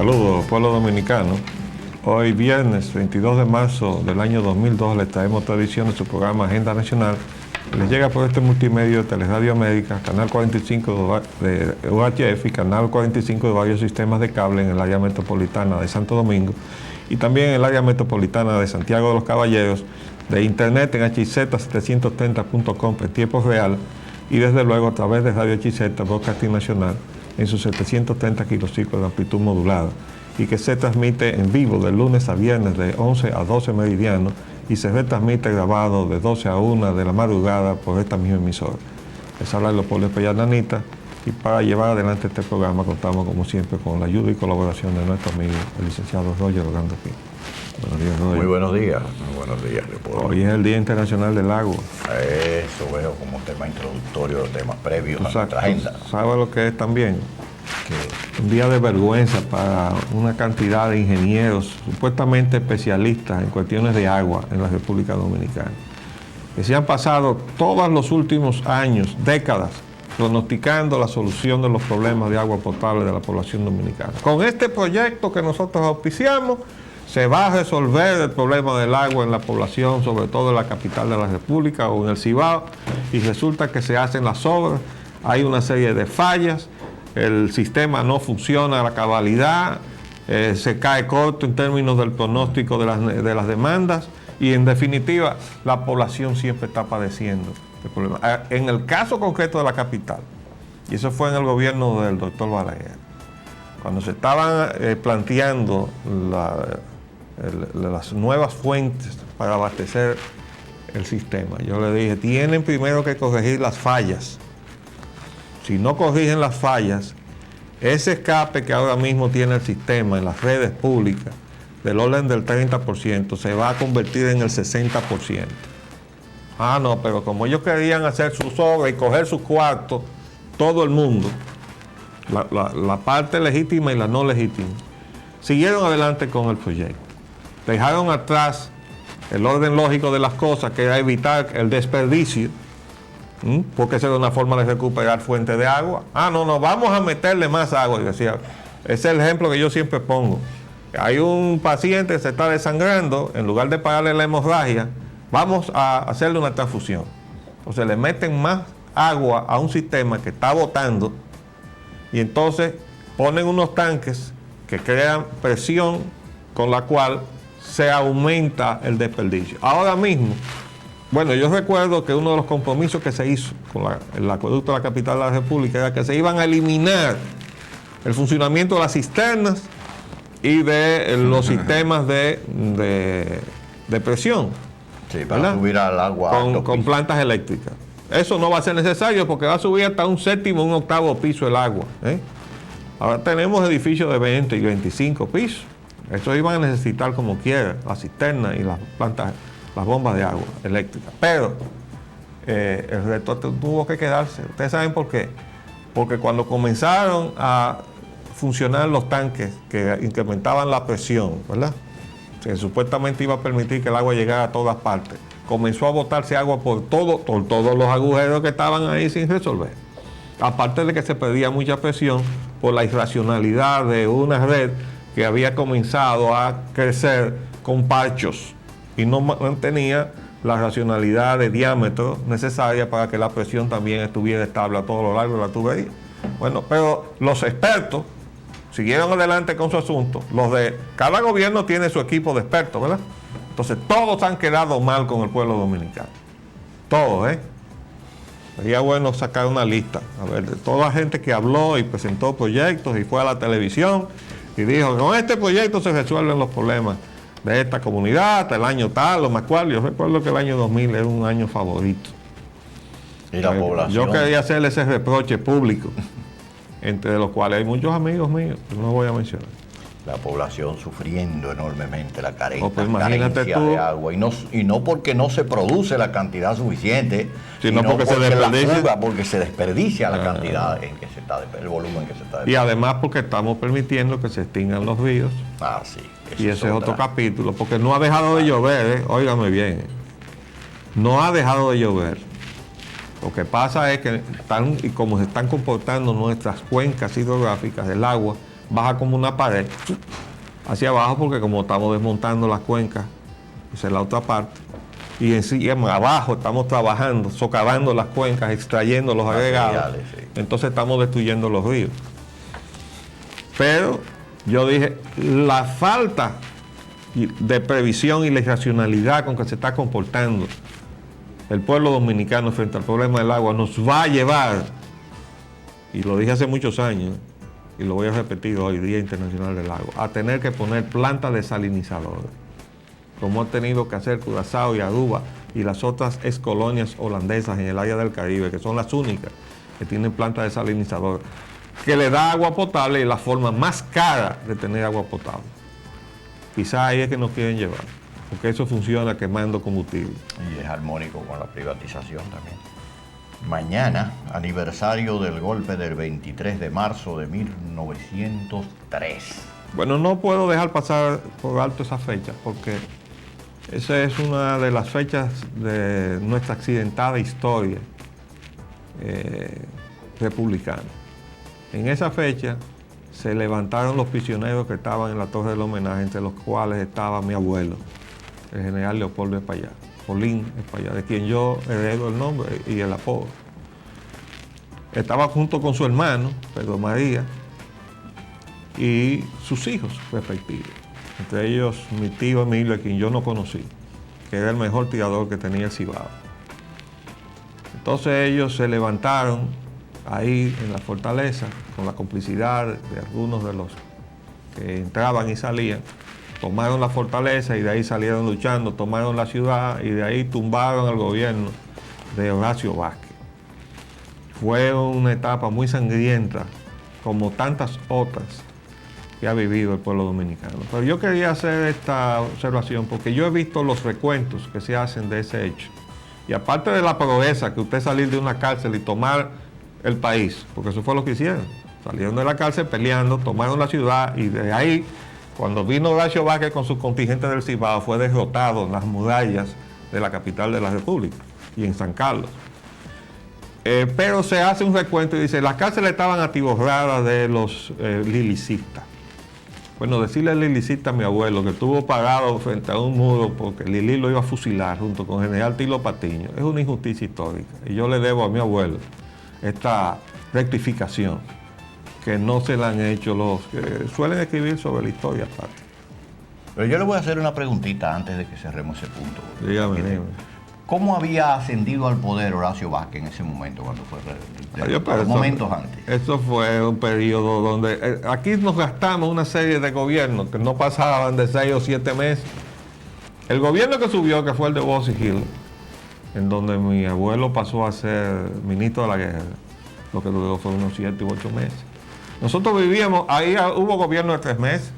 Saludos, pueblo dominicano. Hoy viernes 22 de marzo del año 2002 les traemos otra edición de su programa Agenda Nacional. Les llega por este multimedio de Teleradio América, canal 45 de UHF y canal 45 de varios sistemas de cable en el área metropolitana de Santo Domingo y también en el área metropolitana de Santiago de los Caballeros, de internet en hz730.com en tiempo real y desde luego a través de Radio HZ Broadcasting Nacional en sus 730 kilociclos de amplitud modulada y que se transmite en vivo de lunes a viernes de 11 a 12 meridiano y se retransmite grabado de 12 a 1 de la madrugada por esta misma emisora. Les habla Leopoldo Pellananita y para llevar adelante este programa contamos como siempre con la ayuda y colaboración de nuestro amigo el licenciado Roger Orlando Pino. Buenos días, Roger. Muy buenos días, Leopoldo. Hoy es el Día Internacional del Agua. Eso veo como tema introductorio, temas previos a nuestra agenda. ¿Sabe lo que es también? Un día de vergüenza para una cantidad de ingenieros supuestamente especialistas en cuestiones de agua en la República Dominicana, que se han pasado todos los últimos años, décadas, pronosticando la solución de los problemas de agua potable de la población dominicana. Con este proyecto que nosotros auspiciamos, se va a resolver el problema del agua en la población, sobre todo en la capital de la República o en el Cibao, y resulta que se hacen las obras, hay una serie de fallas, el sistema no funciona a la cabalidad, se cae corto en términos del pronóstico de las demandas y en definitiva la población siempre está padeciendo el problema. En el caso concreto de la capital, y eso fue en el gobierno del doctor Balaguer, cuando se estaban planteando las nuevas fuentes para abastecer el sistema, yo le dije, tienen primero que corregir las fallas. Si no corrigen las fallas, ese escape que ahora mismo tiene el sistema en las redes públicas, del orden del 30%, se va a convertir en el 60%. Ah, no, pero como ellos querían hacer sus obras y coger sus cuartos, todo el mundo, la parte legítima y la no legítima, siguieron adelante con el proyecto. Dejaron atrás el orden lógico de las cosas, que era evitar el desperdicio, porque esa era una forma de recuperar fuentes de agua. Ah, no, vamos a meterle más agua. Y decía, ese es el ejemplo que yo siempre pongo. Hay un paciente que se está desangrando, en lugar de pararle la hemorragia, vamos a hacerle una transfusión. Entonces le meten más agua a un sistema que está botando y entonces ponen unos tanques que crean presión con la cual se aumenta el desperdicio. Ahora mismo, bueno, yo recuerdo que uno de los compromisos que se hizo con el acueducto de la capital de la República era que se iban a eliminar el funcionamiento de las cisternas y de los sistemas de presión. Sí, para ¿verdad? Subir al agua con plantas eléctricas. Eso no va a ser necesario porque va a subir hasta un séptimo, un octavo piso el agua. Ahora tenemos edificios de 20 y 25 pisos. Eso iban a necesitar como quiera, las cisternas y las plantas, las bombas de agua eléctrica. Pero el resto tuvo que quedarse. ¿Ustedes saben por qué? Porque cuando comenzaron a funcionar los tanques que incrementaban la presión, ¿verdad?, que supuestamente iba a permitir que el agua llegara a todas partes, comenzó a botarse agua por todos los agujeros que estaban ahí sin resolver. Aparte de que se perdía mucha presión por la irracionalidad de una red que había comenzado a crecer con parchos y no mantenía la racionalidad de diámetro necesaria para que la presión también estuviera estable a todo lo largo de la tubería. Bueno, pero los expertos siguieron adelante con su asunto. Cada gobierno tiene su equipo de expertos, ¿verdad? Entonces todos han quedado mal con el pueblo dominicano. Todos, Sería bueno sacar una lista, a ver, de toda la gente que habló y presentó proyectos y fue a la televisión y dijo, con este proyecto se resuelven los problemas de esta comunidad, hasta el año tal o más cual. Yo recuerdo que el año 2000 era un año favorito. Y la población. Yo quería hacerle ese reproche público, entre los cuales hay muchos amigos míos, que no voy a mencionar. La población sufriendo enormemente la carencia, pues carencia de agua. Y no porque no se produce la cantidad suficiente, sino porque se desperdicia. Porque se desperdicia la cantidad en que se está, el volumen que se está desperdiciando. Y además porque estamos permitiendo que se extingan los ríos. Ah, sí. Y ese es otro capítulo, porque no ha dejado de llover, óigame bien. No ha dejado de llover. Lo que pasa es que como se están comportando nuestras cuencas hidrográficas, el agua baja como una pared hacia abajo, porque como estamos desmontando las cuencas, esa es la otra parte, y encima abajo estamos trabajando, socavando las cuencas, extrayendo los agregados, sí. Entonces estamos destruyendo los ríos. Pero yo dije, la falta de previsión y la irracionalidad con que se está comportando el pueblo dominicano frente al problema del agua nos va a llevar, y lo dije hace muchos años, y lo voy a repetir hoy, Día Internacional del Agua, a tener que poner plantas desalinizadoras, como ha tenido que hacer Curazao y Aruba y las otras excolonias holandesas en el área del Caribe, que son las únicas que tienen plantas desalinizadoras, que le da agua potable y la forma más cara de tener agua potable. Quizás ahí es que nos quieren llevar, porque eso funciona quemando combustible. Y es armónico con la privatización también. Mañana, aniversario del golpe del 23 de marzo de 1903. Bueno, no puedo dejar pasar por alto esa fecha, porque esa es una de las fechas de nuestra accidentada historia republicana. En esa fecha se levantaron los prisioneros que estaban en la Torre del Homenaje, entre los cuales estaba mi abuelo, el general Leopoldo Espaillat, Polín Espaillat, de quien yo heredo el nombre y el apodo. Estaba junto con su hermano, Pedro María, y sus hijos respectivos. Entre ellos mi tío Emilio, a quien yo no conocí, que era el mejor tirador que tenía el Cibao. Entonces ellos se levantaron ahí en la fortaleza, con la complicidad de algunos de los que entraban y salían, tomaron la fortaleza y de ahí salieron luchando, tomaron la ciudad y de ahí tumbaron al gobierno de Horacio Vázquez. Fue una etapa muy sangrienta, como tantas otras que ha vivido el pueblo dominicano. Pero yo quería hacer esta observación porque yo he visto los recuentos que se hacen de ese hecho. Y aparte de la proeza que usted salir de una cárcel y tomar el país, porque eso fue lo que hicieron. Salieron de la cárcel peleando, tomaron la ciudad y de ahí, cuando vino Horacio Vázquez con su contingente del Cibao, fue derrotado en las murallas de la capital de la República y en San Carlos. Pero se hace un recuento y dice, las cárceles estaban atiborradas de los lilicistas. Bueno, decirle lilicista a mi abuelo, que estuvo parado frente a un muro porque Lili lo iba a fusilar junto con el general Tilo Patiño, es una injusticia histórica. Y yo le debo a mi abuelo esta rectificación, que no se la han hecho los que suelen escribir sobre la historia aparte. Pero yo le voy a hacer una preguntita antes de que cerremos ese punto. Dígame. ¿Cómo había ascendido al poder Horacio Vázquez en ese momento, cuando fue momentos antes? Eso fue un periodo donde aquí nos gastamos una serie de gobiernos que no pasaban de 6 o 7 meses. El gobierno que subió, que fue el de Bossy Hill, en donde mi abuelo pasó a ser ministro de la guerra, lo que duró fue unos 7 u 8 meses. Nosotros vivíamos, ahí hubo gobierno de 3 meses.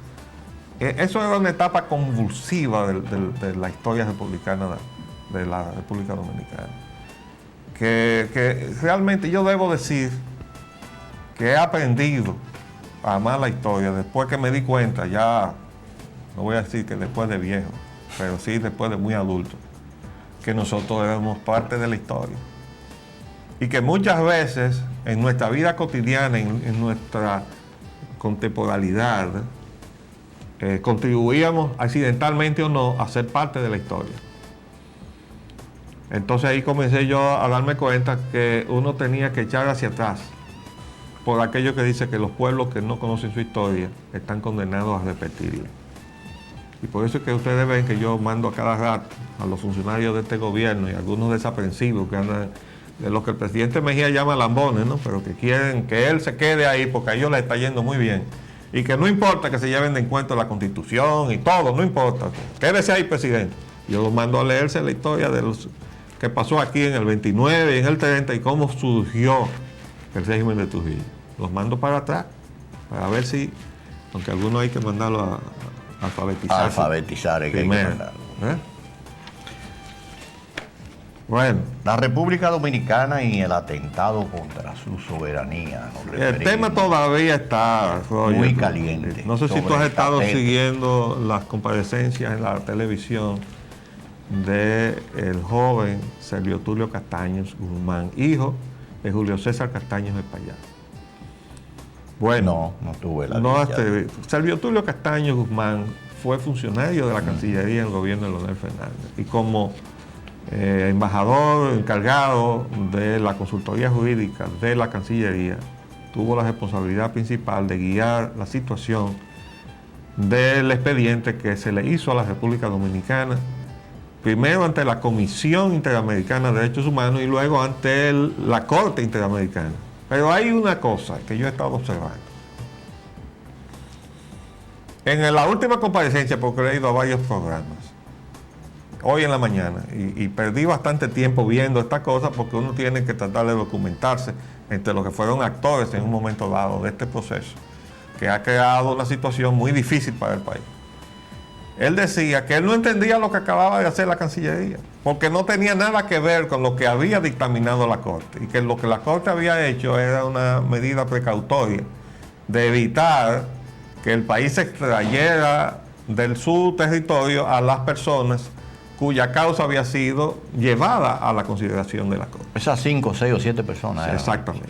Eso era una etapa convulsiva de la historia republicana de la República Dominicana. Que realmente yo debo decir que he aprendido a amar la historia después que me di cuenta, ya no voy a decir que después de viejo, pero sí después de muy adulto, que nosotros éramos parte de la historia. Y que muchas veces en nuestra vida cotidiana, en nuestra contemporaneidad, contribuíamos accidentalmente o no a ser parte de la historia. Entonces ahí comencé yo a darme cuenta que uno tenía que echar hacia atrás por aquello que dice que los pueblos que no conocen su historia están condenados a repetirla. Y por eso es que ustedes ven que yo mando a cada rato a los funcionarios de este gobierno y algunos desaprensivos que andan, de los que el presidente Mejía llama lambones, ¿no? Pero que quieren que él se quede ahí porque a ellos les está yendo muy bien. Y que no importa que se lleven de encuentro la Constitución y todo, no importa. Quédese ahí, presidente. Yo los mando a leerse la historia de los que pasó aquí en el 29 y en el 30 y cómo surgió el régimen de Trujillo. Los mando para atrás, para ver si, aunque algunos hay que mandarlo a alfabetizar. Alfabetizar hay que mandarlo. Bueno. La República Dominicana y el atentado contra su soberanía. El tema todavía está, Roger, muy caliente. No sé si tú has estado siguiendo las comparecencias en la televisión del joven Servio Tulio Castaños Guzmán, hijo de Julio César Castaños Espaillat. Bueno, No tuve la no dicha. Servio Tulio Castaño Guzmán fue funcionario de la Cancillería en el gobierno de Leonel Fernández y como embajador encargado de la consultoría jurídica de la Cancillería tuvo la responsabilidad principal de guiar la situación del expediente que se le hizo a la República Dominicana, primero ante la Comisión Interamericana de Derechos Humanos y luego ante la Corte Interamericana. Pero hay una cosa que yo he estado observando. En la última comparecencia, porque he ido a varios programas, hoy en la mañana, y perdí bastante tiempo viendo estas cosas porque uno tiene que tratar de documentarse entre los que fueron actores en un momento dado de este proceso, que ha creado una situación muy difícil para el país. Él decía que él no entendía lo que acababa de hacer la Cancillería, porque no tenía nada que ver con lo que había dictaminado la Corte, y que lo que la Corte había hecho era una medida precautoria de evitar que el país extrayera de su territorio a las personas cuya causa había sido llevada a la consideración de la Corte. Esas 5, 6 o 7 personas. Exactamente.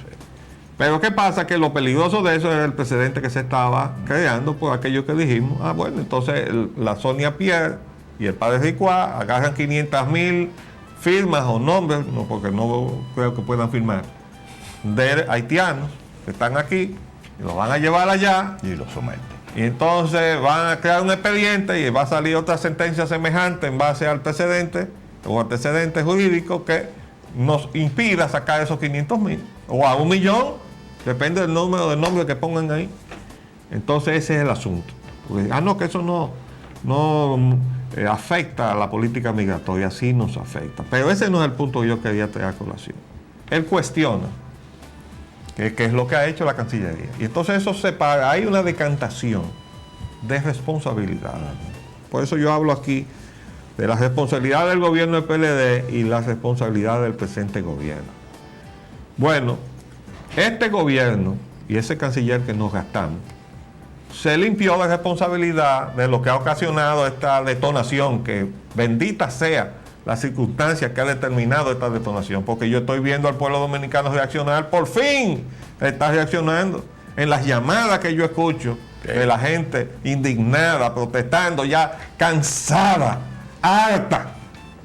Pero ¿qué pasa? Que lo peligroso de eso era el precedente que se estaba creando por aquello que dijimos. Bueno, entonces la Sonia Pierre y el padre Ricuá agarran 500,000 firmas o nombres, no, porque no creo que puedan firmar, de haitianos que están aquí, y los van a llevar allá. Y lo someten. Y entonces van a crear un expediente y va a salir otra sentencia semejante en base al precedente o antecedente jurídico que nos impida sacar esos 500,000 o a 1,000,000, depende del número de nombres que pongan ahí. Entonces ese es el asunto. Pues, no, que eso no afecta a la política migratoria, sí nos afecta. Pero ese no es el punto que yo quería traer a colación. Él cuestiona qué es lo que ha hecho la Cancillería. Y entonces eso separa, hay una decantación de responsabilidad. Por eso yo hablo aquí de la responsabilidad del gobierno del PLD y la responsabilidad del presente gobierno. Bueno, este gobierno y ese canciller que nos gastamos se limpió de responsabilidad de lo que ha ocasionado esta detonación, que bendita sea la circunstancia que ha determinado esta detonación, porque yo estoy viendo al pueblo dominicano reaccionar, por fin está reaccionando en las llamadas que yo escucho de la gente indignada, protestando, ya cansada, harta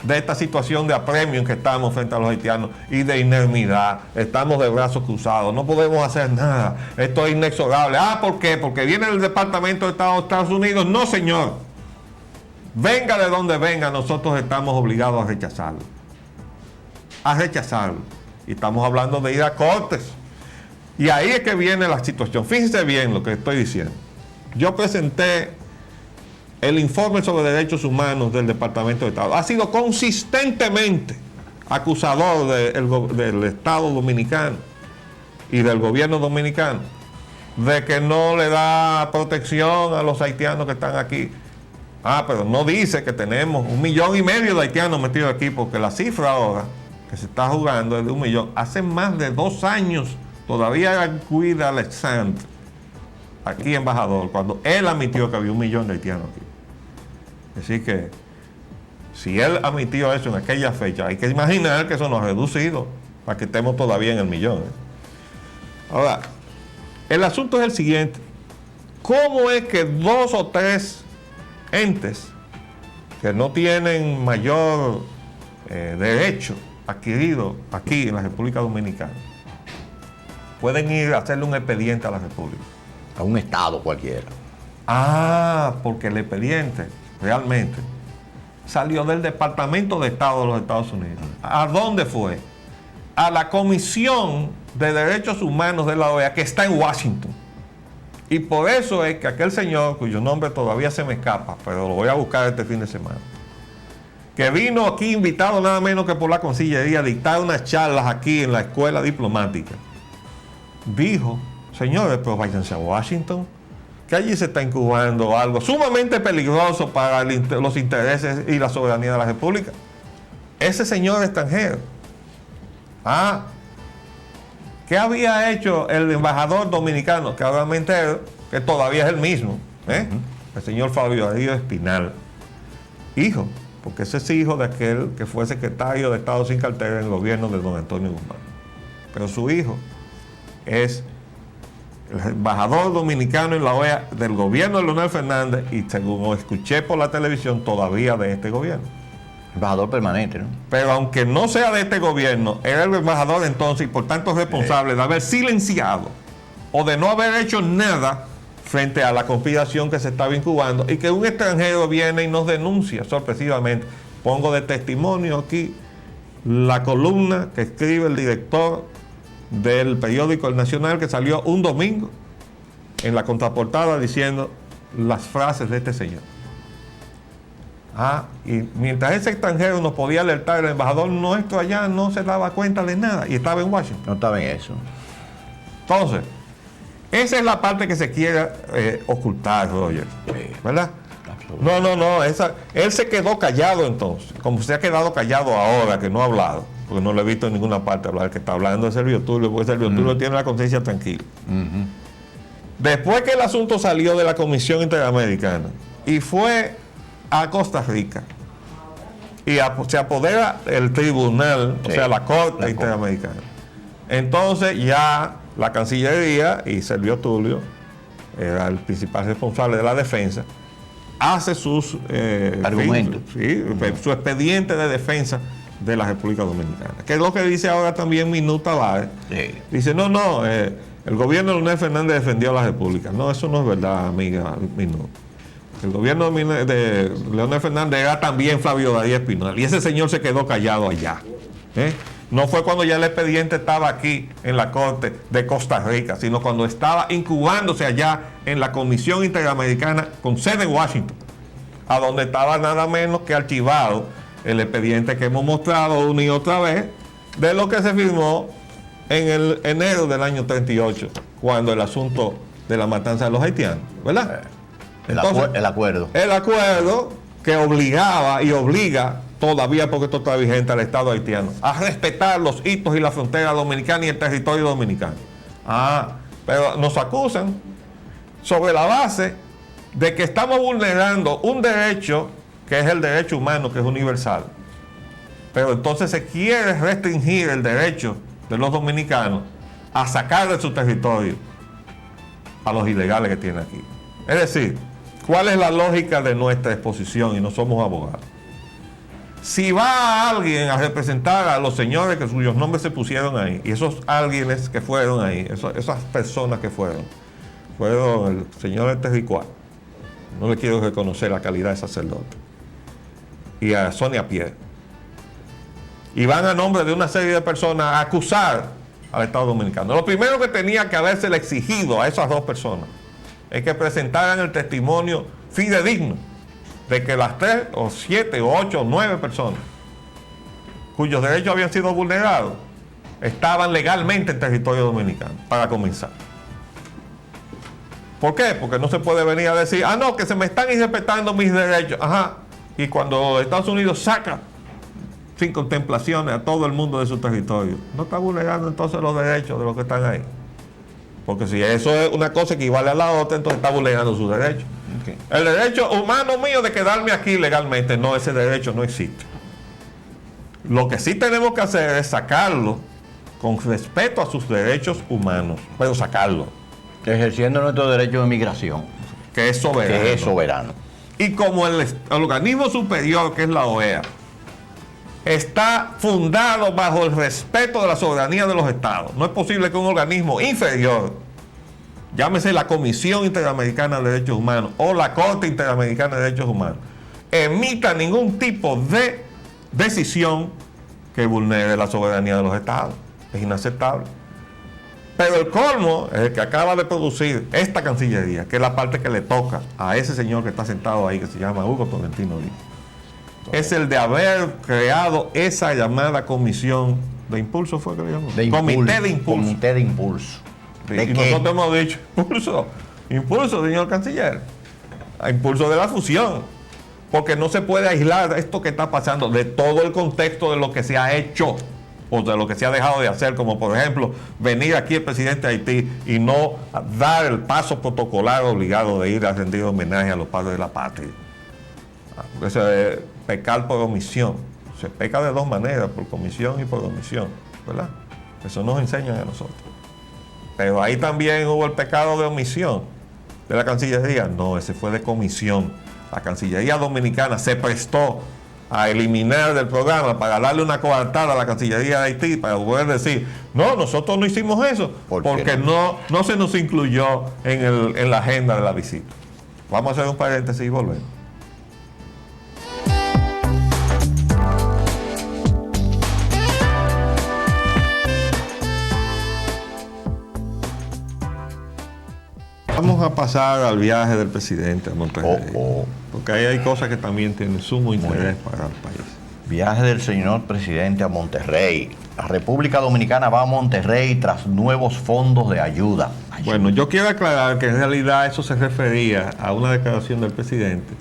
de esta situación de apremio en que estamos frente a los haitianos y de inermidad. Estamos de brazos cruzados, no podemos hacer nada, esto es inexorable. ¿Por qué? Porque viene del Departamento de Estado de Estados Unidos. No, señor, venga de donde venga, nosotros estamos obligados a rechazarlo, y estamos hablando de ir a cortes, y ahí es que viene la situación. Fíjense bien lo que estoy diciendo. Yo presenté el informe sobre derechos humanos del Departamento de Estado. Ha sido consistentemente acusador del Estado dominicano y del gobierno dominicano de que no le da protección a los haitianos que están aquí. Pero no dice que tenemos 1,5 millones de haitianos metidos aquí, porque la cifra ahora que se está jugando es de 1,000,000. Hace más de 2 años todavía cuida Alexandre, aquí embajador, cuando él admitió que había 1,000,000 de haitianos aquí. Así que, si él admitió eso en aquella fecha, hay que imaginar que eso nos ha reducido para que estemos todavía en el 1,000,000. Ahora, el asunto es el siguiente. ¿Cómo es que 2 o 3 entes que no tienen mayor derecho adquirido aquí en la República Dominicana pueden ir a hacerle un expediente a la República? A un estado cualquiera. Porque el expediente realmente salió del Departamento de Estado de los Estados Unidos. ¿A dónde fue? A la Comisión de Derechos Humanos de la OEA, que está en Washington. Y por eso es que aquel señor, cuyo nombre todavía se me escapa, pero lo voy a buscar este fin de semana, que vino aquí invitado nada menos que por la Cancillería a dictar unas charlas aquí en la escuela diplomática, dijo: señores, pero váyanse a Washington, que allí se está incubando algo sumamente peligroso para los intereses y la soberanía de la República. Ese señor extranjero. ¿Qué había hecho el embajador dominicano? Que ahora me entero que todavía es el mismo, el señor Fabio Darío Espinal. Hijo, porque ese es hijo de aquel que fue secretario de Estado sin cartera en el gobierno de don Antonio Guzmán. Pero su hijo es el embajador dominicano en la OEA del gobierno de Leonel Fernández y, según escuché por la televisión, todavía de este gobierno. Embajador permanente, ¿no? Pero aunque no sea de este gobierno, era el embajador entonces y por tanto responsable de haber silenciado o de no haber hecho nada frente a la conspiración que se estaba incubando y que un extranjero viene y nos denuncia sorpresivamente. Pongo de testimonio aquí la columna que escribe el director del periódico El Nacional, que salió un domingo en la contraportada diciendo las frases de este señor. Y mientras ese extranjero nos podía alertar, el embajador nuestro allá no se daba cuenta de nada y estaba en Washington. No estaba en eso. Entonces, esa es la parte que se quiere ocultar, Roger. ¿Verdad? No. Él se quedó callado entonces, como se ha quedado callado ahora, que no ha hablado, porque no lo he visto en ninguna parte hablar. El que está hablando es Servio Tulio, porque Servio Tulio tiene la conciencia tranquila. Después que el asunto salió de la Comisión Interamericana y fue a Costa Rica y se apodera el tribunal, o sea, la Corte Interamericana. Entonces ya la Cancillería, y Servio Tulio era el principal responsable de la defensa, hace sus argumentos, su expediente de defensa de la República Dominicana, que es lo que dice ahora también Minú Tavares. Dice, el gobierno de Leonel Fernández defendió a la República. No, eso no es verdad, amiga Minú. El gobierno de Leonel Fernández era también Flavio Darío Espinal, y ese señor se quedó callado allá. No fue cuando ya el expediente estaba aquí en la Corte de Costa Rica, sino cuando estaba incubándose allá en la Comisión Interamericana con sede en Washington, a donde estaba nada menos que archivado el expediente que hemos mostrado una y otra vez de lo que se firmó en el enero del año 38, cuando el asunto de la matanza de los haitianos, ¿verdad? Entonces, el acuerdo que obligaba y obliga todavía, porque esto está vigente, al Estado haitiano a respetar los hitos y la frontera dominicana y el territorio dominicano. Pero nos acusan sobre la base de que estamos vulnerando un derecho que es el derecho humano, que es universal. Pero entonces se quiere restringir el derecho de los dominicanos a sacar de su territorio a los ilegales que tienen aquí. Es decir, ¿cuál es la lógica de nuestra exposición? Y no somos abogados. Si va alguien a representar a los señores cuyos nombres se pusieron ahí, y esos alguienes que fueron ahí, esas personas que fueron el señor Terricuá, no le quiero reconocer la calidad de sacerdote, y a Sonia Pierre, y van a nombre de una serie de personas a acusar al Estado Dominicano. Lo primero que tenía que haberse exigido a esas dos personas es que presentaran el testimonio fidedigno de que las 3 o 7 o 8 o 9 personas cuyos derechos habían sido vulnerados estaban legalmente en territorio dominicano, para comenzar. ¿Por qué? Porque no se puede venir a decir, que se me están irrespetando mis derechos. Y cuando Estados Unidos saca sin contemplaciones a todo el mundo de su territorio, no está vulnerando entonces los derechos de los que están ahí. Porque si eso es una cosa que equivale a la otra, entonces está vulnerando sus derechos. El derecho humano mío de quedarme aquí legalmente, no, ese derecho no existe. Lo que sí tenemos que hacer es sacarlo con respeto a sus derechos humanos, pero sacarlo. Ejerciendo nuestro derecho de migración, que es soberano. Y como el organismo superior, que es la OEA, está fundado bajo el respeto de la soberanía de los estados, no es posible que un organismo inferior, llámese la Comisión Interamericana de Derechos Humanos o la Corte Interamericana de Derechos Humanos, emita ningún tipo de decisión que vulnere la soberanía de los estados. Es inaceptable. Pero el colmo es el que acaba de producir esta Cancillería, que es la parte que le toca a ese señor que está sentado ahí, que se llama Hugo Tolentino Díaz. Es el de haber creado esa llamada comisión de impulso, ¿fue que le llamó? Comité de impulso. Comité de impulso. Y nosotros hemos dicho, impulso, señor canciller, a impulso de la fusión, porque no se puede aislar esto que está pasando de todo el contexto de lo que se ha hecho o de lo que se ha dejado de hacer, como por ejemplo venir aquí el presidente de Haití y no dar el paso protocolar obligado de ir a rendir homenaje a los padres de la patria. Eso es pecar por omisión. Se peca de dos maneras, por comisión y por omisión, ¿verdad? Eso nos enseñan a nosotros. Pero ahí también hubo el pecado de omisión de la Cancillería. No, ese fue de comisión. La Cancillería Dominicana se prestó a eliminar del programa para darle una coartada a la Cancillería de Haití para poder decir, no, nosotros no hicimos eso, porque no se nos incluyó en la agenda de la visita. Vamos a hacer un paréntesis y volvemos. Vamos a pasar al viaje del presidente a Monterrey, porque ahí hay cosas que también tienen sumo interés para el país. Viaje del señor presidente a Monterrey. La República Dominicana va a Monterrey tras nuevos fondos de ayuda. Bueno, yo quiero aclarar que en realidad eso se refería a una declaración del presidente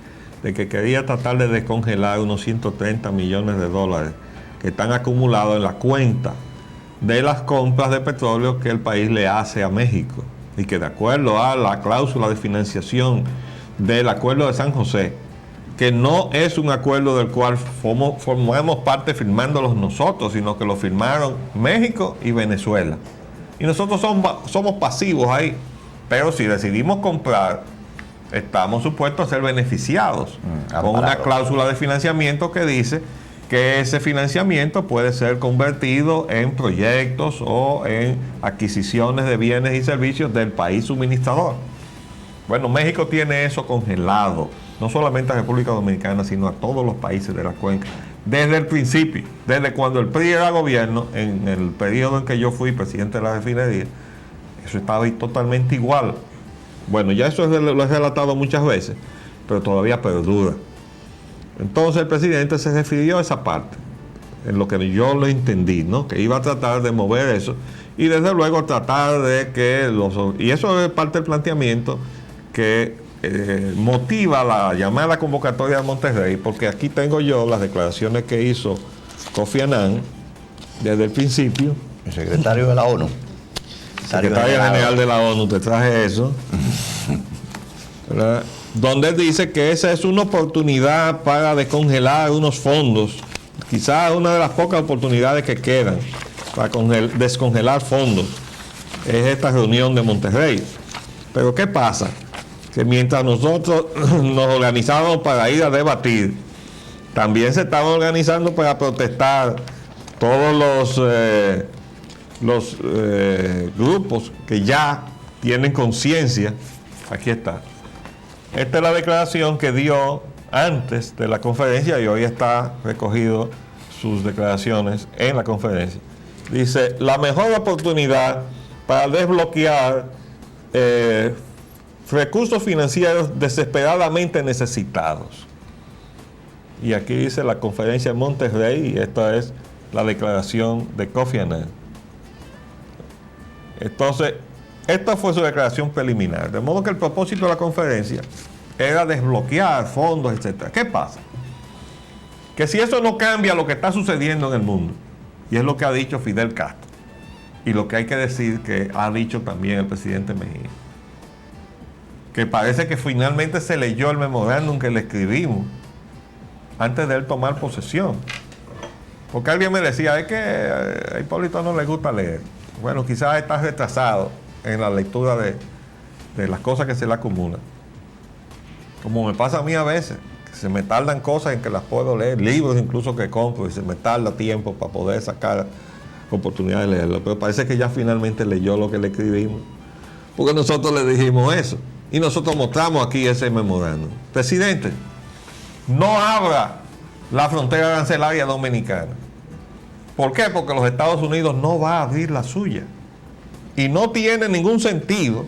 de que quería tratar de descongelar unos 130 millones de dólares que están acumulados en la cuenta de las compras de petróleo que el país le hace a México. Y que de acuerdo a la cláusula de financiación del Acuerdo de San José, que no es un acuerdo del cual formamos parte firmándolos nosotros, sino que lo firmaron México y Venezuela. Y nosotros somos pasivos ahí. Pero si decidimos comprar, estamos supuestos a ser beneficiados con una cláusula de financiamiento que dice que ese financiamiento puede ser convertido en proyectos o en adquisiciones de bienes y servicios del país suministrador. Bueno, México tiene eso congelado, no solamente a República Dominicana, sino a todos los países de la cuenca. Desde el principio, desde cuando el PRI era gobierno, en el periodo en que yo fui presidente de la refinería, eso estaba ahí totalmente igual. Bueno, ya eso lo he relatado muchas veces, pero todavía perdura. Entonces el presidente se refirió a esa parte, en lo que yo lo entendí, ¿no? Que iba a tratar de mover eso y desde luego tratar de que y eso es parte del planteamiento que motiva la llamada convocatoria de Monterrey, porque aquí tengo yo las declaraciones que hizo Kofi Annan desde el principio. El secretario de la ONU. Secretario General de la ONU, te traje eso. ¿Verdad? Donde él dice que esa es una oportunidad para descongelar unos fondos, quizás una de las pocas oportunidades que quedan para descongelar fondos, es esta reunión de Monterrey. Pero ¿qué pasa? Que mientras nosotros nos organizábamos para ir a debatir, también se estaban organizando para protestar todos los grupos que ya tienen conciencia. Aquí está. Esta es la declaración que dio antes de la conferencia y hoy está recogido sus declaraciones en la conferencia. Dice, la mejor oportunidad para desbloquear recursos financieros desesperadamente necesitados. Y aquí dice la conferencia en Monterrey y esta es la declaración de Kofi Annan. Entonces, esta fue su declaración preliminar, de modo que el propósito de la conferencia era desbloquear fondos, etc. ¿Qué pasa? Que si eso no cambia lo que está sucediendo en el mundo, y es lo que ha dicho Fidel Castro, y lo que hay que decir que ha dicho también el presidente Mejía, que parece que finalmente se leyó el memorándum que le escribimos antes de él tomar posesión. Porque alguien me decía, es que a Hipólito no le gusta leer. Bueno, quizás está retrasado en la lectura de las cosas que se le acumulan. Como me pasa a mí a veces, que se me tardan cosas en que las puedo leer, libros incluso que compro, y se me tarda tiempo para poder sacar oportunidad de leerlo. Pero parece que ya finalmente leyó lo que le escribimos, porque nosotros le dijimos eso, y nosotros mostramos aquí ese memorándum. Presidente, no abra la frontera arancelaria dominicana. ¿Por qué? Porque los Estados Unidos no va a abrir la suya. Y no tiene ningún sentido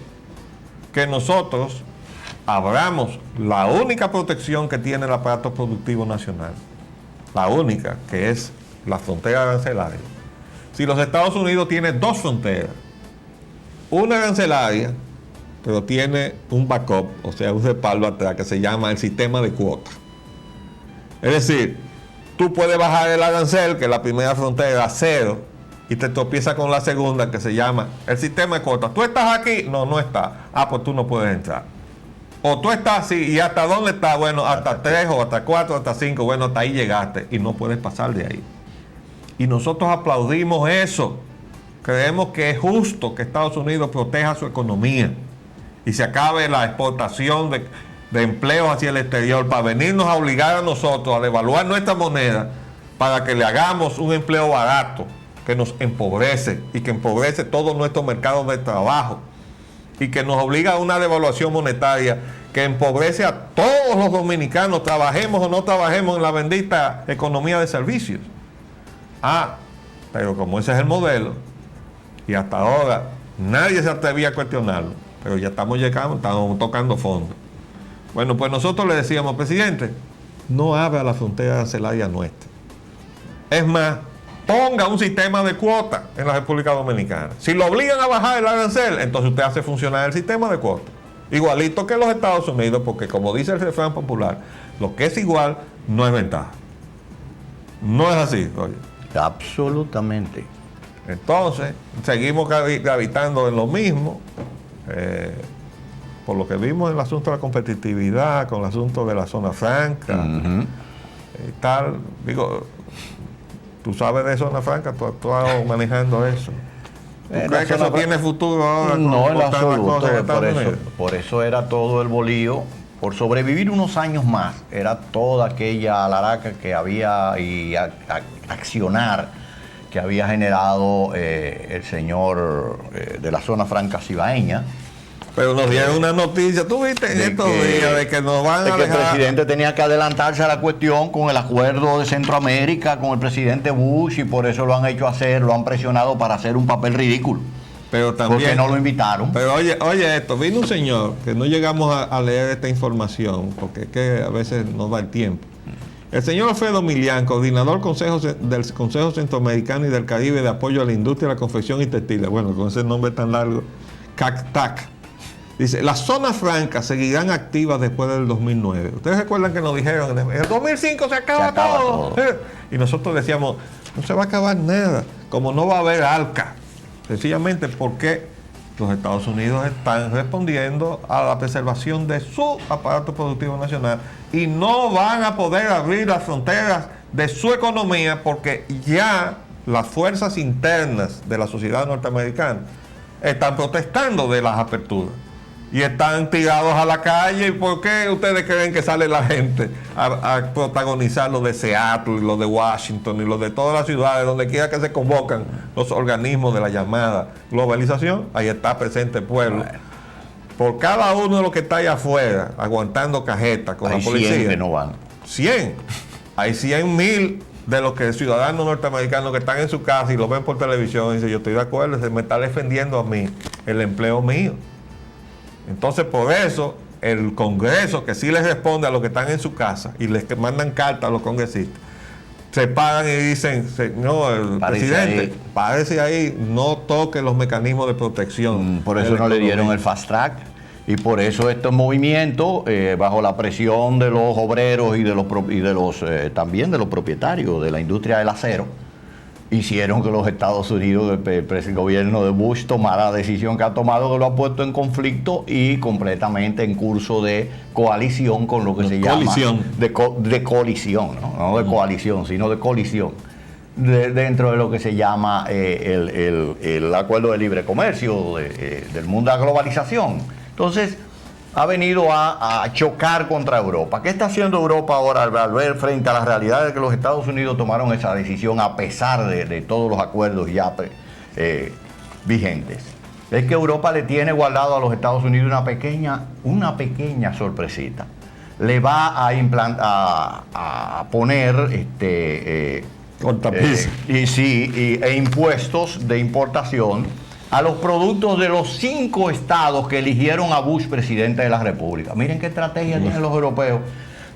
que nosotros abramos la única protección que tiene el aparato productivo nacional, la única, que es la frontera arancelaria. Si los Estados Unidos tiene dos fronteras, una arancelaria, pero tiene un backup, o sea, un respaldo atrás que se llama el sistema de cuotas. Es decir, tú puedes bajar el arancel, que es la primera frontera, a cero, y te tropiezas con la segunda, que se llama el sistema de cuotas. ¿Tú estás aquí? No, no estás. Ah, pues tú no puedes entrar. O tú estás así, ¿y hasta dónde estás? Bueno, hasta 3, o hasta 4, hasta 5. Bueno, hasta ahí llegaste y no puedes pasar de ahí. Y nosotros aplaudimos eso. creemos que es justo que Estados Unidos proteja su economía y se acabe la exportación de empleos hacia el exterior para venirnos a obligar a nosotros a devaluar nuestra moneda para que le hagamos un empleo barato que nos empobrece y que empobrece todos nuestros mercados de trabajo y que nos obliga a una devaluación monetaria que empobrece a todos los dominicanos, trabajemos o no trabajemos en la bendita economía de servicios. Pero como ese es el modelo, y hasta ahora nadie se atrevía a cuestionarlo, pero ya estamos llegando, estamos tocando fondo. Bueno, pues nosotros le decíamos, presidente, no abra la frontera arancelaria nuestra. Es más, ponga un sistema de cuotas en la República Dominicana. Si lo obligan a bajar el arancel, entonces usted hace funcionar el sistema de cuotas. Igualito que los Estados Unidos, porque como dice el refrán popular, lo que es igual no es ventaja. No es así, oye. Absolutamente. Entonces, seguimos gravitando en lo mismo, por lo que vimos en el asunto de la competitividad, con el asunto de la zona franca, y tal. Digo, tú sabes de zona franca, tú has estado manejando eso. ¿Tú crees que eso tiene futuro ahora? No, en absoluto. Por eso era todo el bolío. Por sobrevivir unos años más, era toda aquella alaraca que había y accionar que había generado el señor de la zona franca cibaeña. Pero nos dieron una noticia, tú viste en estos días, de que nos van a dejar. El presidente tenía que adelantarse a la cuestión con el acuerdo de Centroamérica, con el presidente Bush, y por eso lo han hecho hacer, lo han presionado para hacer un papel ridículo. Pero también, porque no lo invitaron. Pero oye esto, vino un señor que no llegamos a leer esta información, porque es que a veces no da el tiempo. El señor Alfredo Milián, coordinador del Consejo Centroamericano y del Caribe de Apoyo a la Industria de la Confección y Textiles, bueno, con ese nombre tan largo, CACTAC, dice, las zonas francas seguirán activas después del 2009. Ustedes recuerdan que nos dijeron, en el 2005 se acaba todo. Y nosotros decíamos, no se va a acabar nada, como no va a haber ALCA. Sencillamente porque los Estados Unidos están respondiendo a la preservación de su aparato productivo nacional y no van a poder abrir las fronteras de su economía porque ya las fuerzas internas de la sociedad norteamericana están protestando de las aperturas y están tirados a la calle. ¿Y por qué ustedes creen que sale la gente a protagonizar lo de Seattle y lo de Washington y lo de todas las ciudades, donde quiera que se convocan los organismos de la llamada globalización? Ahí está presente el pueblo. Por cada uno de los que está allá afuera aguantando cajetas con la policía, 100 que no van. 100. Hay 100,000 de los que ciudadanos norteamericanos que están en su casa y lo ven por televisión y dicen, yo estoy de acuerdo, se me está defendiendo a mí el empleo mío. Entonces, por eso, el Congreso, que sí les responde a los que están en su casa y les mandan cartas a los congresistas, se paran y dicen, señor presidente, párese ahí, no toque los mecanismos de protección. Por eso no le dieron el fast track. Y por eso estos movimientos, bajo la presión de los obreros y también de los propietarios de la industria del acero, hicieron que los Estados Unidos, el gobierno de Bush, tomara la decisión que ha tomado, que lo ha puesto en conflicto y completamente en curso de coalición con lo que se llama de colisión, no de coalición, sino de colisión, dentro de lo que se llama el acuerdo de libre comercio del mundo de la globalización. Entonces, ha venido a chocar contra Europa. ¿Qué está haciendo Europa ahora al ver frente a la realidad de que los Estados Unidos tomaron esa decisión a pesar de todos los acuerdos ya vigentes? Es que Europa le tiene guardado a los Estados Unidos una pequeña sorpresita. Le va a poner impuestos de importación a los productos de los 5 estados que eligieron a Bush presidente de la República. Miren qué estrategia tienen los europeos.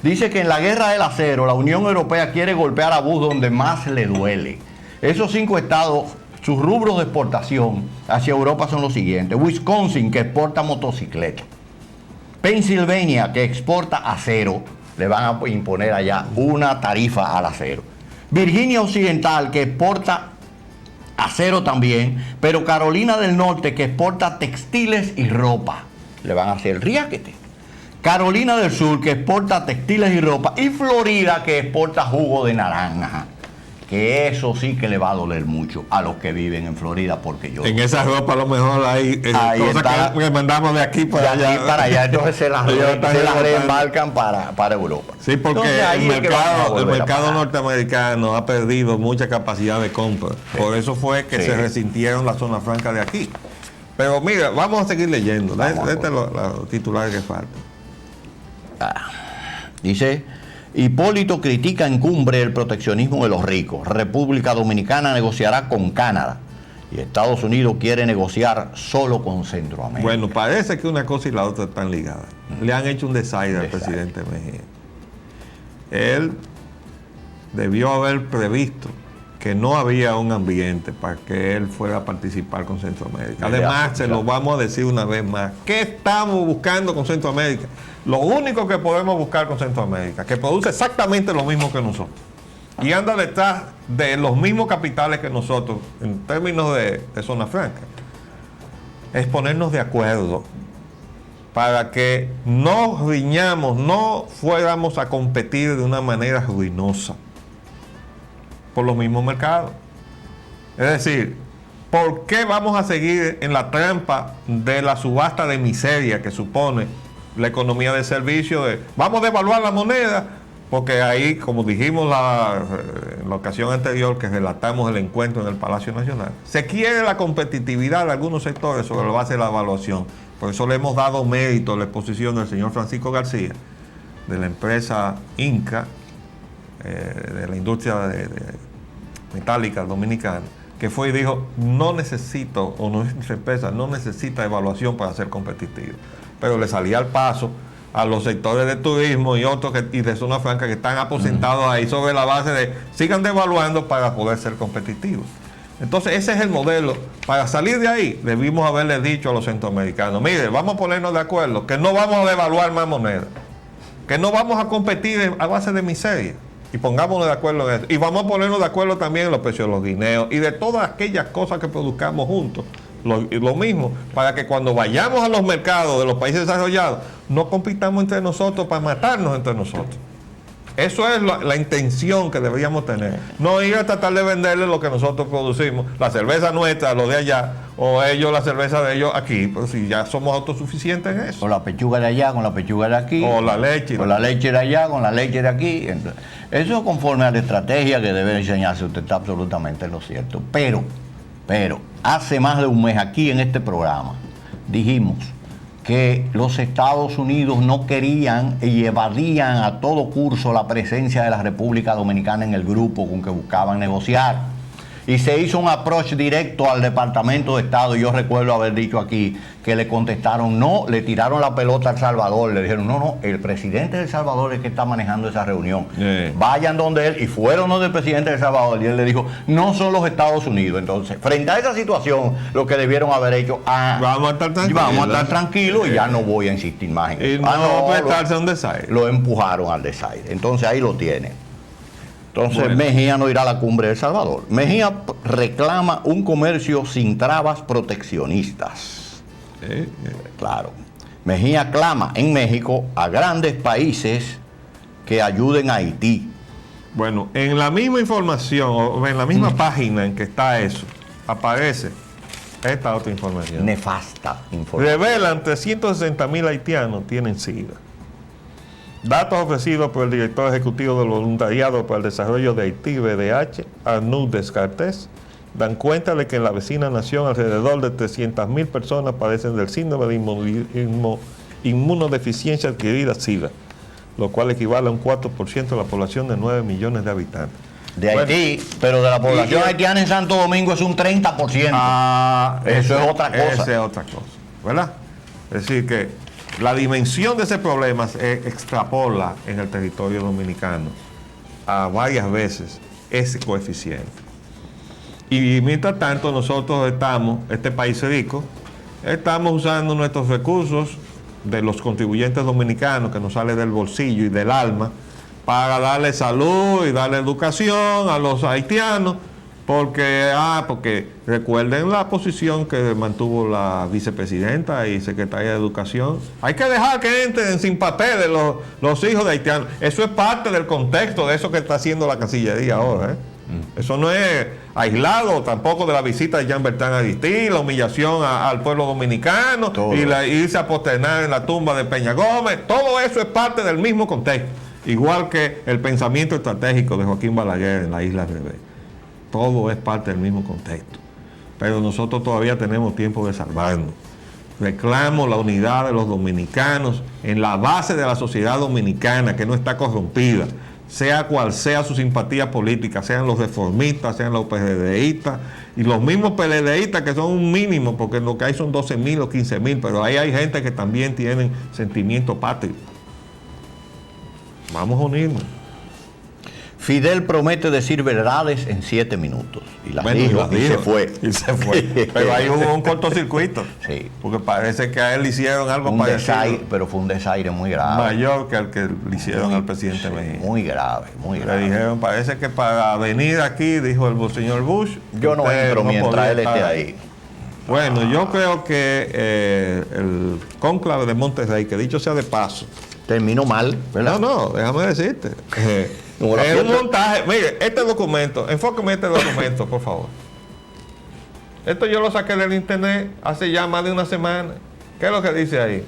Dice que en la guerra del acero, la Unión Europea quiere golpear a Bush donde más le duele. Esos 5 estados, sus rubros de exportación hacia Europa son los siguientes. Wisconsin, que exporta motocicletas. Pennsylvania, que exporta acero. Le van a imponer allá una tarifa al acero. Virginia Occidental, que exporta acero también, pero Carolina del Norte, que exporta textiles y ropa, le van a hacer riáquete. Carolina del Sur, que exporta textiles y ropa, y Florida, que exporta jugo de naranja. que eso sí que le va a doler mucho a los que viven en Florida, porque yo... En esa ropa a lo mejor hay cosas que mandamos de aquí para allá. De aquí para allá, entonces se las reembarcan para Europa. Sí, porque entonces, el mercado norteamericano ha perdido mucha capacidad de compra. Sí. Por eso fue que se resintieron las zonas francas de aquí. Pero mira, vamos a seguir leyendo. Este es los titulares que faltan. Dice: Hipólito critica en cumbre el proteccionismo de los ricos. República Dominicana negociará con Canadá. Y Estados Unidos quiere negociar solo con Centroamérica. Bueno, parece que una cosa y la otra están ligadas. Le han hecho un desaire al presidente Mejía. Él debió haber previsto que no había un ambiente para que él fuera a participar con Centroamérica. Además, se lo vamos a decir una vez más. ¿Qué estamos buscando con Centroamérica? Lo único que podemos buscar con Centroamérica, que produce exactamente lo mismo que nosotros, y anda detrás de los mismos capitales que nosotros, en términos de zona franca, es ponernos de acuerdo para que no riñamos, no fuéramos a competir de una manera ruinosa por los mismos mercados. Es decir, ¿por qué vamos a seguir en la trampa de la subasta de miseria que supone la economía de servicio? Vamos a devaluar la moneda, porque ahí, como dijimos en la ocasión anterior que relatamos el encuentro en el Palacio Nacional, se quiere la competitividad de algunos sectores sobre la base de la evaluación. Por eso le hemos dado mérito a la exposición del señor Francisco García, de la empresa Inca, de la industria metálica dominicana, que fue y dijo: no necesito, o nuestra empresa no necesita evaluación para ser competitivo. Pero le salía al paso a los sectores de turismo y otros y de zona franca que están aposentados ahí sobre la base de sigan devaluando para poder ser competitivos. Entonces ese es el modelo. Para salir de ahí debimos haberle dicho a los centroamericanos: mire, vamos a ponernos de acuerdo que no vamos a devaluar más moneda, que no vamos a competir a base de miseria, y pongámonos de acuerdo en eso. Y vamos a ponernos de acuerdo también en los precios de los guineos y de todas aquellas cosas que produzcamos juntos. Lo mismo, para que cuando vayamos a los mercados de los países desarrollados, no compitamos entre nosotros para matarnos entre nosotros. Eso es la intención que deberíamos tener. No ir a tratar de venderle lo que nosotros producimos, la cerveza nuestra, lo de allá, o ellos la cerveza de ellos aquí, pero si ya somos autosuficientes en eso. Con la pechuga de allá, con la pechuga de aquí. O la leche. Con la leche de allá, con la leche de aquí. Entonces, eso conforme a la estrategia que debe enseñarse, usted está absolutamente en lo cierto. Pero, hace más de un mes aquí en este programa dijimos que los Estados Unidos no querían y evadían a todo curso la presencia de la República Dominicana en el grupo con que buscaban negociar. Y se hizo un approach directo al Departamento de Estado. Yo recuerdo haber dicho aquí que le contestaron no, le tiraron la pelota a El Salvador. Le dijeron, no, el presidente de El Salvador es el que está manejando esa reunión. Vayan donde él. Y fueron donde el presidente de El Salvador. Y él le dijo, no son los Estados Unidos. Entonces, frente a esa situación, lo que debieron haber hecho, vamos a estar tranquilos y ya no voy a insistir más en eso. Y no prestarse a un desaire. Lo empujaron al desaire. Entonces, ahí lo tiene. Entonces Mejía no irá a la cumbre de El Salvador. Mejía reclama un comercio sin trabas proteccionistas. Claro. Mejía clama en México a grandes países que ayuden a Haití. Bueno, en la misma información, o en la misma página en que está eso, aparece esta otra información. Nefasta información. Revelan 360,000 haitianos tienen SIDA. Datos ofrecidos por el director ejecutivo del Voluntariado para el Desarrollo de Haití, VDH, Arnaud Descartes, dan cuenta de que en la vecina nación alrededor de 300,000 personas padecen del síndrome de inmunodeficiencia adquirida SIDA, lo cual equivale a un 4% de la población de 9 millones de habitantes. De Haití, pero de la población haitiana en Santo Domingo es un 30%. Eso es otra cosa. Esa es otra cosa, ¿verdad? Es decir que la dimensión de ese problema se extrapola en el territorio dominicano a varias veces ese coeficiente. Y mientras tanto nosotros este país rico, estamos usando nuestros recursos de los contribuyentes dominicanos que nos sale del bolsillo y del alma para darle salud y darle educación a los haitianos. Porque recuerden la posición que mantuvo la vicepresidenta y secretaria de Educación. Hay que dejar que entren sin papeles los hijos de haitianos. Eso es parte del contexto de eso que está haciendo la Cancillería ahora. Eso no es aislado tampoco de la visita de Jean Bertrand Aristide, la humillación al pueblo dominicano y irse a posternar en la tumba de Peña Gómez. Todo eso es parte del mismo contexto. Igual que el pensamiento estratégico de Joaquín Balaguer en la isla Rebé. Todo es parte del mismo contexto. Pero nosotros todavía tenemos tiempo de salvarnos. Reclamo la unidad de los dominicanos en la base de la sociedad dominicana, que no está corrompida, sea cual sea su simpatía política, sean los reformistas, sean los PRDistas y los mismos PLDistas, que son un mínimo, porque lo que hay son 12.000 o 15.000, pero ahí hay gente que también tienen sentimiento patrio. Vamos a unirnos. Fidel promete decir verdades en 7 minutos. Y las dijo y se fue. Y se fue. Pero ahí hubo un cortocircuito. Sí. Porque parece que a él le hicieron algo parecido. Pero fue un desaire muy grave. Mayor que el que le hicieron al presidente Mejía. Muy grave, muy grave. Le dijeron, parece que para venir aquí, dijo el señor Bush, yo no entro mientras él esté ahí. Bueno, yo creo que el cónclave de Monterrey, que dicho sea de paso, terminó mal, ¿verdad? No, déjame decirte. Es un montaje. Mire, este documento, enfóqueme este documento, por favor. Esto yo lo saqué del internet hace ya más de una semana. ¿Qué es lo que dice ahí?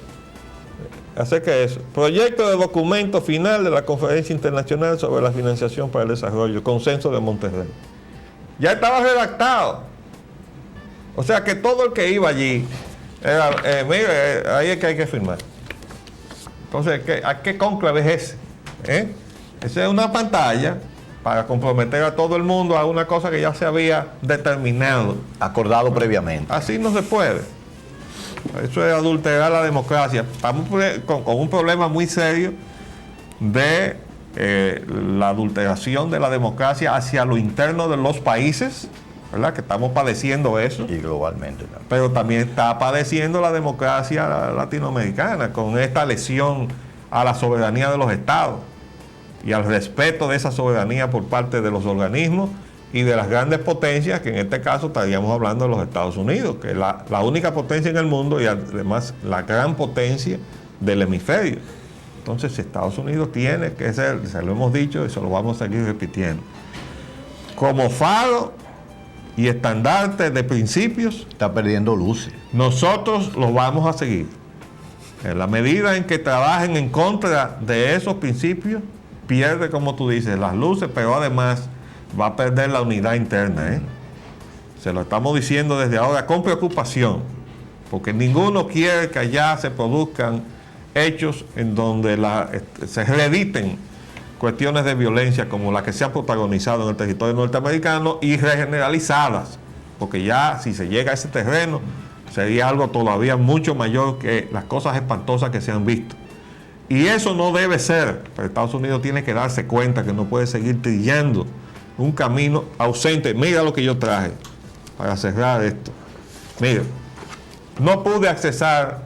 Acerca de eso. Proyecto de documento final de la Conferencia Internacional sobre la Financiación para el Desarrollo, Consenso de Monterrey. Ya estaba redactado. O sea que todo el que iba allí era, mire, ahí es que hay que firmar. Entonces, ¿a qué cónclave es ese? Esa es una pantalla para comprometer a todo el mundo a una cosa que ya se había determinado. Acordado previamente. Así no se puede. Eso es adulterar la democracia. Estamos con un problema muy serio de la adulteración de la democracia hacia lo interno de los países, ¿verdad? Que estamos padeciendo eso. Y globalmente también. Pero también está padeciendo la democracia latinoamericana con esta lesión a la soberanía de los estados y al respeto de esa soberanía por parte de los organismos y de las grandes potencias, que en este caso estaríamos hablando de los Estados Unidos, que es la única potencia en el mundo y además la gran potencia del hemisferio. Entonces Estados Unidos tiene que ser, se lo hemos dicho y se lo vamos a seguir repitiendo, como faro y estandarte de principios. Está perdiendo luces. Nosotros los vamos a seguir. En la medida en que trabajen en contra de esos principios, pierde, como tú dices, las luces, pero además va a perder la unidad interna. Se lo estamos diciendo desde ahora con preocupación, porque ninguno quiere que allá se produzcan hechos en donde se reediten cuestiones de violencia como la que se ha protagonizado en el territorio norteamericano y regeneralizadas, porque ya si se llega a ese terreno sería algo todavía mucho mayor que las cosas espantosas que se han visto. Y eso no debe ser. Pero Estados Unidos tiene que darse cuenta que no puede seguir trillando un camino ausente. Mira lo que yo traje para cerrar esto. Mira, no pude accesar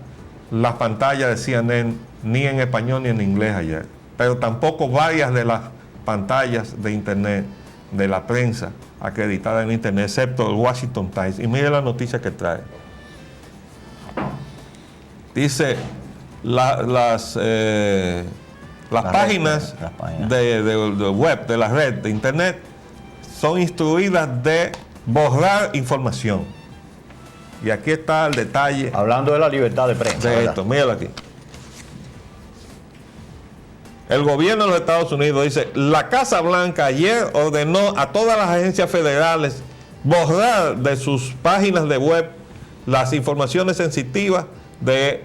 las pantallas de CNN ni en español ni en inglés ayer, pero tampoco varias de las pantallas de internet de la prensa acreditada en internet, excepto el Washington Times. Y mire la noticia que trae. Dice, las páginas de web, de la red, de internet, son instruidas de borrar información. Y aquí está el detalle. Hablando de la libertad de prensa. De esto, míralo aquí. El gobierno de los Estados Unidos dice, la Casa Blanca ayer ordenó a todas las agencias federales borrar de sus páginas de web las informaciones sensitivas de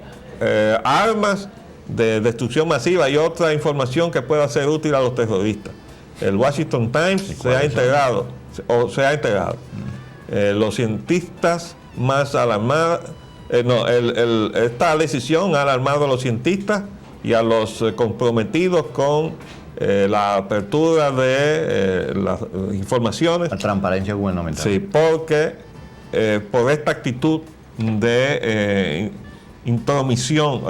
armas de destrucción masiva y otra información que pueda ser útil a los terroristas. El Washington Times se ha integrado. Los cientistas más alarmados, esta decisión ha alarmado a los cientistas y a los comprometidos con la apertura de las informaciones. La transparencia gubernamental. Sí, porque por esta actitud de intromisión,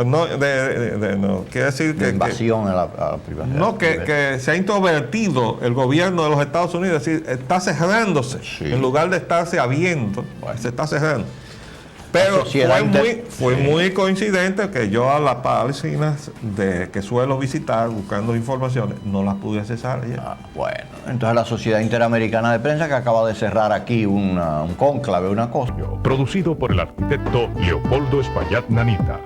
quiere decir que invasión a la privacidad. No, que se ha introvertido el gobierno de los Estados Unidos, es decir, está cerrándose, en lugar de estarse abriendo, se está cerrando. Pero sociedad fue muy coincidente que yo a las páginas de que suelo visitar buscando informaciones no las pude accesar ayer. Bueno, entonces la Sociedad Interamericana de Prensa, que acaba de cerrar aquí un cónclave, una cosa. Producido por el arquitecto Leopoldo Espaillat Nanita.